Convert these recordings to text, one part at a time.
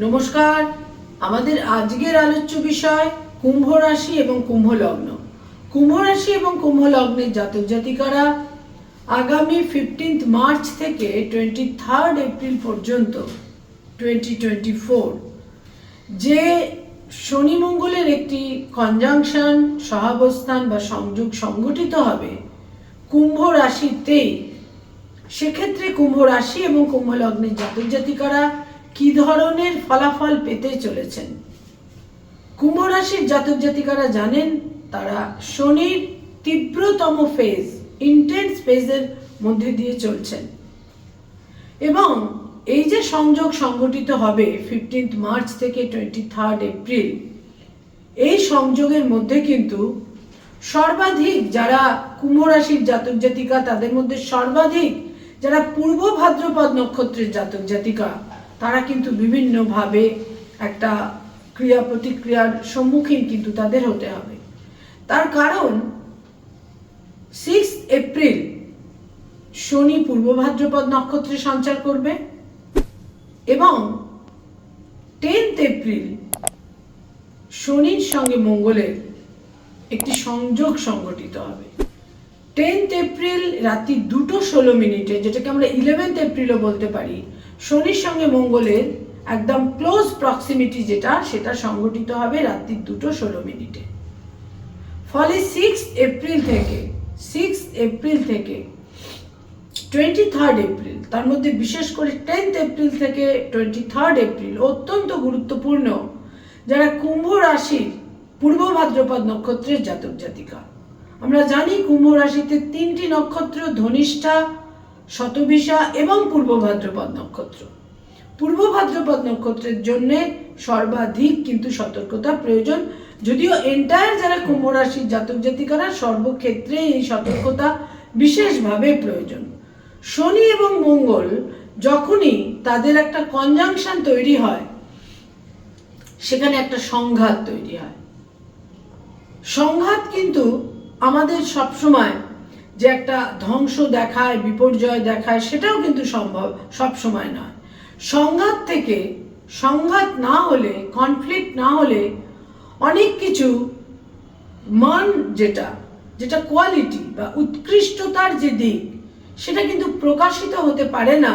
নমস্কার। আমাদের আজকের আলোচ্য বিষয় কুম্ভ রাশি এবং কুম্ভ লগ্ন। কুম্ভ রাশি এবং কুম্ভ লগ্নের জাতক জাতিকারা আগামী 15 মার্চ থেকে 23 এপ্রিল পর্যন্ত 2024 যে শনি মঙ্গলের একটি কনজাংশন সহাবস্থান বা সংযোগ সংগঠিত হবে কুম্ভ রাশিতেই, সেক্ষেত্রে কুম্ভ রাশি এবং কুম্ভ লগ্নের জাতক জাতিকারা কি ধরনের ফলাফল পেতে চলেছেন। কুম্ভ রাশির জাতক জাতিকারা জানেন তারা শনির তীব্রতম ফেজ, ইন্টেন্স ফেজের মধ্যে দিয়ে চলছেন এবং এই যে সংযোগ সংগঠিত হবে 15 মার্চ থেকে 23 এপ্রিল, এই সংযোগের মধ্যে কিন্তু সর্বাধিক যারা কুম্ভ রাশির জাতক জাতিকা তাদের মধ্যে সর্বাধিক যারা পূর্ব ভাদ্রপদ নক্ষত্রের জাতক জাতিকা তারা কিন্তু বিভিন্নভাবে একটা ক্রিয়া প্রতিক্রিয়ার সম্মুখীন কিন্তু তাদের হতে হবে। তার কারণ 6 এপ্রিল শনি পূর্ব ভাদ্রপদ নক্ষত্রে সঞ্চার করবে এবং 10 এপ্রিল শনির সঙ্গে মঙ্গলের একটি সংযোগ সংগঠিত হবে। 10 এপ্রিল রাত্রি 2:16, যেটাকে আমরা 11 এপ্রিলও বলতে পারি, শনির সঙ্গে মঙ্গলের একদম ক্লোজ প্রক্সিমিটি সেটা সংগঠিত হবে রাত্রি 2:16। ফলে 6 এপ্রিল থেকে 23 এপ্রিল, তার মধ্যে বিশেষ করে 10 এপ্রিল থেকে 23 এপ্রিল অত্যন্ত গুরুত্বপূর্ণ যারা কুম্ভ রাশির পূর্ব ভাদ্রপদ নক্ষত্রের জাতক জাতিকা। আমরা জানি কুম্ভ রাশিতে 3টি নক্ষত্র, ধনিষ্ঠা, শতভিষা এবং পূর্ব ভাদ্রপদ নক্ষত্র। পূর্ব ভাদ্রপদ নক্ষত্রের জন্য সর্বাধিক কিন্তু সতর্কতা প্রয়োজন, যদিও এন্টায়ার যারা কুম্ভ রাশির জাতক জাতিকারা সর্বক্ষেত্রে এই সতর্কতা বিশেষভাবে প্রয়োজন। শনি এবং মঙ্গল যখনই তাদের একটা কনজাংশন তৈরি হয় সেখানে একটা সংঘাত তৈরি হয়। সংঘাত কিন্তু আমাদের সবসময় যে একটা ধ্বংস দেখায়, বিপর্যয় দেখায়, সেটাও কিন্তু সম্ভব সব সময় নয়। সংঘাত না হলে, কনফ্লিক্ট না হলে অনেক কিছু মান যেটা কোয়ালিটি বা উৎকৃষ্টতার যে দিক সেটা কিন্তু প্রকাশিত হতে পারে না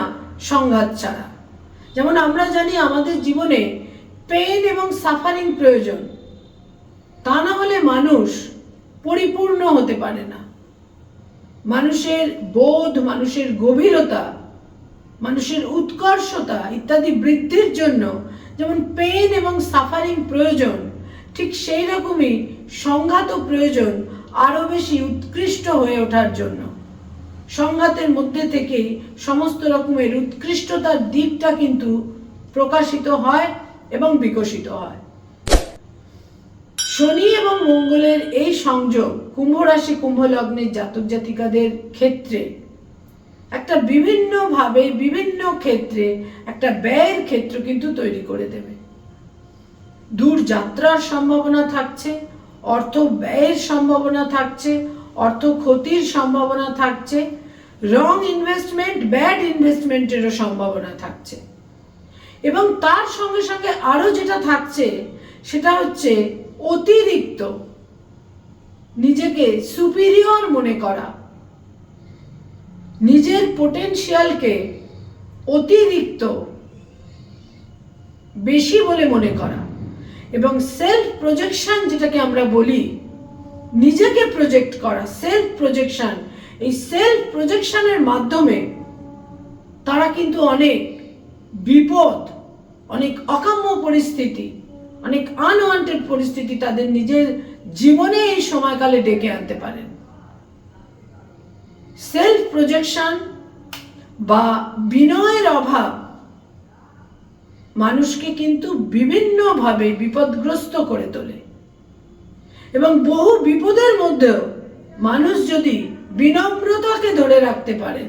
সংঘাত ছাড়া। যেমন আমরা জানি আমাদের জীবনে পেইন এবং সাফারিং প্রয়োজন, তা না হলে মানুষ পরিপূর্ণ হতে পারে না। মানুষের বোধ, মানুষের গভীরতা, মানুষের উৎকর্ষতা ইত্যাদি বৃদ্ধির জন্য যেমন পেইন এবং সাফারিং প্রয়োজন, ঠিক সেই রকমই সংঘাতও প্রয়োজন আরো বেশি উৎকৃষ্ট হয়ে ওঠার জন্য। সংঘাতের মধ্যে থেকেই সমস্ত রকমের উৎকৃষ্টতার দিকটা কিন্তু প্রকাশিত হয় এবং বিকশিত হয়। শনি এবং মঙ্গলের এই সংযোগ কুম্ভ রাশি কুম্ভ লগ্নের জাতক জাতিকাদের ক্ষেত্রে একটা বিভিন্ন ক্ষেত্রে একটা ব্যয়ের ক্ষেত্র কিন্তু তৈরি করে দেবে। দূর যাত্রার সম্ভাবনা থাকছে, অর্থ ব্যয়ের সম্ভাবনা থাকছে, অর্থ ক্ষতির সম্ভাবনা থাকছে, রং ইনভেস্টমেন্ট, ব্যাড ইনভেস্টমেন্টেরও সম্ভাবনা থাকছে। এবং তার সঙ্গে সঙ্গে আরো যেটা থাকছে সেটা হচ্ছে অতিরিক্ত নিজেকে সুপিরিয়র মনে করা, নিজের পোটেনশিয়ালকে অতিরিক্ত বেশি বলে মনে করা এবং সেলফ প্রজেকশন, যেটাকে আমরা বলি নিজেকে প্রজেক্ট করা, সেলফ প্রজেকশন। এই সেলফ প্রজেকশনের মাধ্যমে তারা কিন্তু অনেক বিপদ, অনেক অকাম্য পরিস্থিতি, অনেক আনওয়ান্টেড পরিস্থিতি তাদের নিজের জীবনে এই সময়কালে ডেকে আনতে পারেন। সেলফ প্রজেকশন বা বিনয়ের অভাব মানুষকে কিন্তু বিভিন্নভাবে বিপদগ্রস্ত করে তোলে এবং বহু বিপদের মধ্যেও মানুষ যদি বিনম্রতাকে ধরে রাখতে পারেন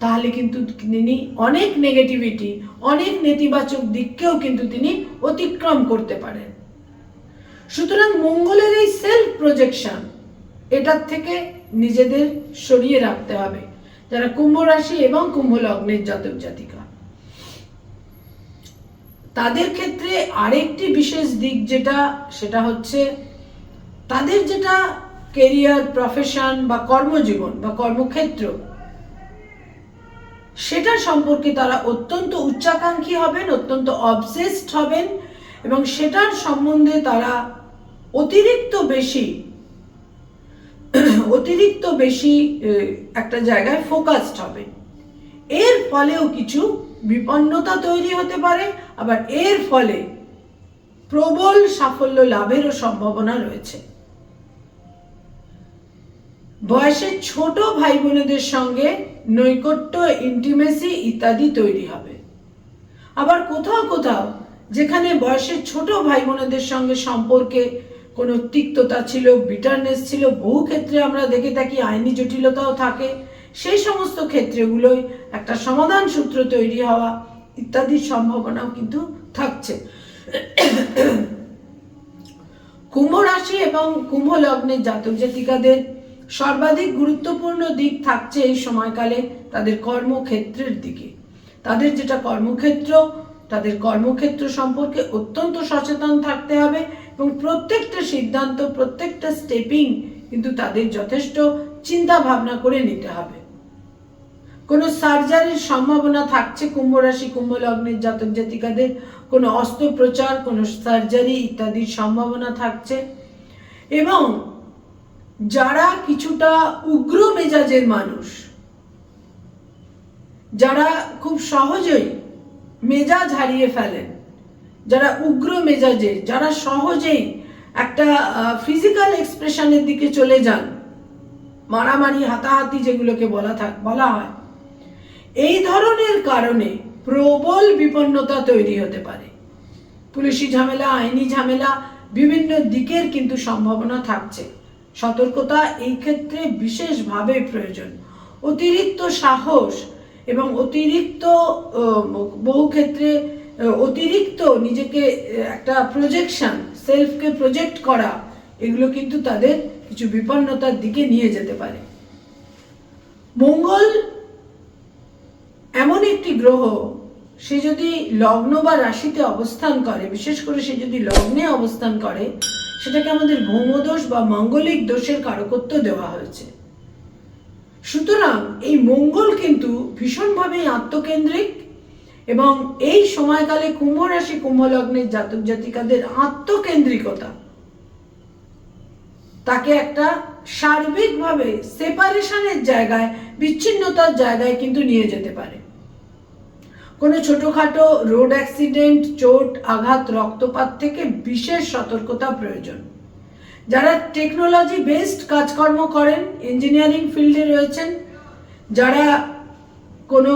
তাহলে কিন্তু তিনি অনেক নেগেটিভিটি, অনেক নেতিবাচক দিককেও কিন্তু তিনি অতিক্রম করতে পারেন। সুতরাং মঙ্গলের এই সেলফ প্রজেকশন, এটার থেকে নিজেদের সরিয়ে রাখতে হবে যারা কুম্ভ রাশি এবং কুম্ভ লগ্নের জাতক জাতিকা। তাদের ক্ষেত্রে আরেকটি বিশেষ দিক সেটা হচ্ছে তাদের যেটা কেরিয়ার, প্রফেশন বা কর্মজীবন বা কর্মক্ষেত্র, সেটা সম্পর্কে তারা অত্যন্ত উচ্চাকাঙ্ক্ষী হবেন, অত্যন্ত অবসেসড হবেন এবং সেটার সম্বন্ধে তারা অতিরিক্ত বেশি একটা জায়গায় ফোকাসড হবেন। এর ফলেও কিছু বিপন্নতা তৈরি হতে পারে, আবার এর ফলে প্রবল সাফল্য লাভেরও সম্ভাবনা রয়েছে। বয়সে ছোট ভাই বোনেদের সঙ্গে নৈকট্য, ইন্টিমেসি ইত্যাদি তৈরি হবে। আবার কোথাও কোথাও যেখানে বয়সে ছোট ভাই বোনেদের সঙ্গে সম্পর্কে কোনো তিক্ততা ছিল, বিটারনেস ছিল, বহু ক্ষেত্রে আমরা দেখে থাকি আইনি জটিলতাও থাকে, সেই সমস্ত ক্ষেত্রগুলোই একটা সমাধান সূত্র তৈরি হওয়া ইত্যাদির সম্ভাবনাও কিন্তু থাকছে। কুম্ভ রাশি এবং কুম্ভ লগ্নের জাতক জাতিকাদের সর্বাধিক গুরুত্বপূর্ণ দিক থাকছে এই সময়কালে তাদের কর্মক্ষেত্রের দিকে। তাদের যেটা কর্মক্ষেত্র, তাদের কর্মক্ষেত্র সম্পর্কে অত্যন্ত সচেতন থাকতে হবে এবং প্রত্যেকটা সিদ্ধান্ত, প্রত্যেকটা স্টেপিং কিন্তু তাদের যথেষ্ট চিন্তা ভাবনা করে নিতে হবে। কোনো সার্জারির সম্ভাবনা থাকছে কুম্ভ রাশি কুম্ভ লগ্নের জাতক জাতিকাদের, কোনো অস্ত্রোপচার, কোনো সার্জারি ইত্যাদির সম্ভাবনা থাকছে। এবং যারা কিছুটা উগ্র মেজাজের মানুষ, যারা খুব সহজেই মেজাজ হারিয়ে ফেলেন, যারা উগ্র মেজাজের, যারা সহজেই একটা ফিজিক্যাল এক্সপ্রেশনের দিকে চলে যান, মারামারি, হাতাহাতি যেগুলোকে বলা হয়, এই ধরনের কারণে প্রবল বিপন্নতা তৈরি হতে পারে। পুলিশি ঝামেলা, আইনি ঝামেলা, বিভিন্ন দিকের কিন্তু সম্ভাবনা থাকছে। সতর্কতা এই ক্ষেত্রে বিশেষভাবে প্রয়োজন। অতিরিক্ত সাহস এবং বহু ক্ষেত্রে অতিরিক্ত নিজেকে একটা প্রজেকশন, সেলফকে প্রজেক্ট করা, এগুলো কিন্তু তাদের কিছু বিপন্নতার দিকে নিয়ে যেতে পারে। মঙ্গল এমন একটি গ্রহ, সে যদি লগ্ন বা রাশিতে অবস্থান করে, বিশেষ করে সে যদি লগ্নে অবস্থান করে, সেটাকে আমাদের ভৌমদোষ বা মাঙ্গলিক দোষের কারকত্ব দেওয়া হয়েছে। সুতরাং এই মঙ্গল কিন্তু ভীষণভাবে আত্মকেন্দ্রিক এবং এই সময়কালে কুম্ভ রাশি কুম্ভ লগ্নের জাতক জাতিকাদের আত্মকেন্দ্রিকতা তাকে একটা সার্বিকভাবে সেপারেশনের জায়গায়, বিচ্ছিন্নতার জায়গায় কিন্তু নিয়ে যেতে পারে। কোনো ছোটখাটো রোড অ্যাক্সিডেন্ট, চোট, আঘাত, রক্তপাত থেকে বিশেষ সতর্কতা প্রয়োজন। যারা টেকনোলজি বেসড কাজকর্ম করেন, ইঞ্জিনিয়ারিং ফিল্ডে রয়েছেন, যারা কোনো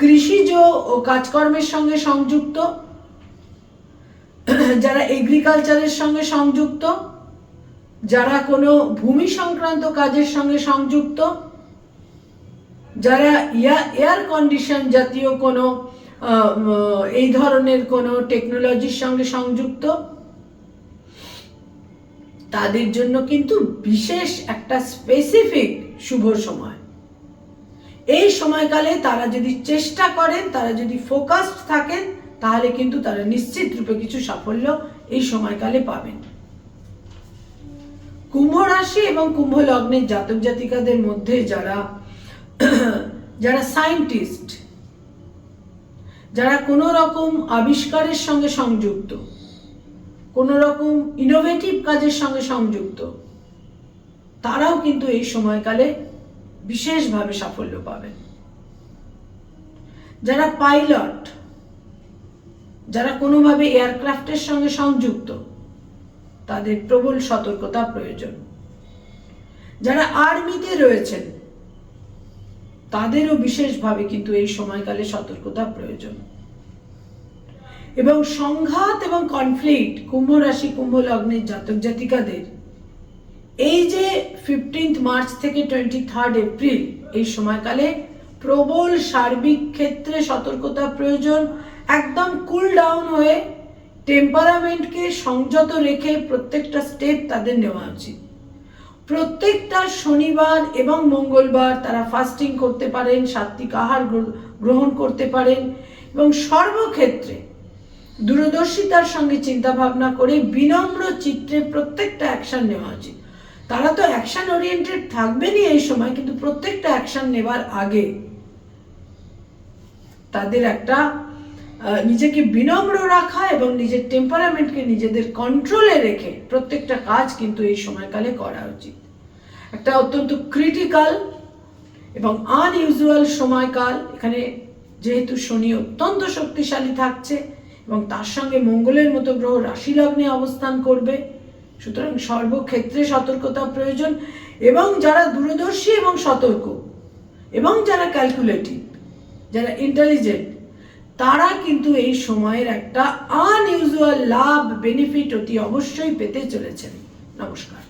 কৃষিজ ও কাজকর্মের সঙ্গে সংযুক্ত, যারা এগ্রিকালচারের সঙ্গে সংযুক্ত, যারা কোনো ভূমি সংক্রান্ত কাজের সঙ্গে সংযুক্ত, যারা এয়ার কন্ডিশন জাতীয় কোনো এই ধরনের কোনো টেকনোলজির সঙ্গে সংযুক্ত, তাদের জন্য কিন্তু বিশেষ একটা স্পেসিফিক শুভ সময়। এই সময়কালে তারা যদি চেষ্টা করেন, তারা যদি ফোকাসড থাকেন, তাহলে কিন্তু তারা নিশ্চিত রূপে কিছু সাফল্য এই সময়কালে পাবেন। কুম্ভ রাশি এবং কুম্ভ লগ্নের জাতক জাতিকাদের মধ্যে যারা সায়েন্টিস্ট, যারা কোনো রকম আবিষ্কারের সঙ্গে সংযুক্ত, কোনো রকম ইনোভেটিভ কাজের সঙ্গে সংযুক্ত, তারাও কিন্তু এই সময়কালে বিশেষভাবে সাফল্য পাবেন। যারা পাইলট, যারা কোনোভাবে এয়ারক্রাফটের সঙ্গে সংযুক্ত, তাদের প্রবল সতর্কতা প্রয়োজন। যারা আর্মিতে রয়েছেন, তাদেরও বিশেষভাবে কিন্তু এই সময়কালে সতর্কতা প্রয়োজন। এবং সংঘাত এবং কনফ্লিক্ট কুম্ভ রাশি কুম্ভ লগ্নের জাতক জাতিকাদের এই যে 15 মার্চ থেকে 23 এপ্রিল, এই সময়কালে প্রবল সার্বিক ক্ষেত্রে সতর্কতা প্রয়োজন। একদম কুল ডাউন হয়ে টেম্পারামেন্টকে সংযত রেখে প্রত্যেকটা স্টেপ তাদের নেওয়া উচিত। প্রত্যেকটা শনিবার এবং মঙ্গলবার তারা ফাস্টিং করতে পারেন, সাত্বিক আহার গ্রহণ করতে পারেন এবং সর্বক্ষেত্রে দূরদর্শিতার সঙ্গে চিন্তা ভাবনা করে বিনম্র চিত্রে প্রত্যেকটা অ্যাকশন নেওয়া উচিত। তারা তো অ্যাকশন ওরিয়েন্টেড থাকবেনই এই সময়, কিন্তু প্রত্যেকটা অ্যাকশন নেওয়ার আগে তাদের একটা নিজেকে বিনম্র রাখা এবং নিজের টেম্পারামেন্টকে নিজেদের কন্ট্রোলে রেখে প্রত্যেকটা কাজ কিন্তু এই সময়কালে করা উচিত। একটা অত্যন্ত ক্রিটিক্যাল এবং আনইউজুয়াল সময়কাল। এখানে যেহেতু শনি অত্যন্ত শক্তিশালী থাকছে এবং তার সঙ্গে মঙ্গলের মতো গ্রহ রাশি লগ্নে অবস্থান করবে, সুতরাং সর্বক্ষেত্রে সতর্কতা প্রয়োজন। এবং যারা দূরদর্শী এবং সতর্ক এবং যারা ক্যালকুলেটিভ, যারা ইন্টেলিজেন্ট, তারা কিন্তু এই সময়ের একটা আনইউজুয়াল লাভ বেনিফিট অতি অবশ্যই পেতে চলেছেন। নমস্কার।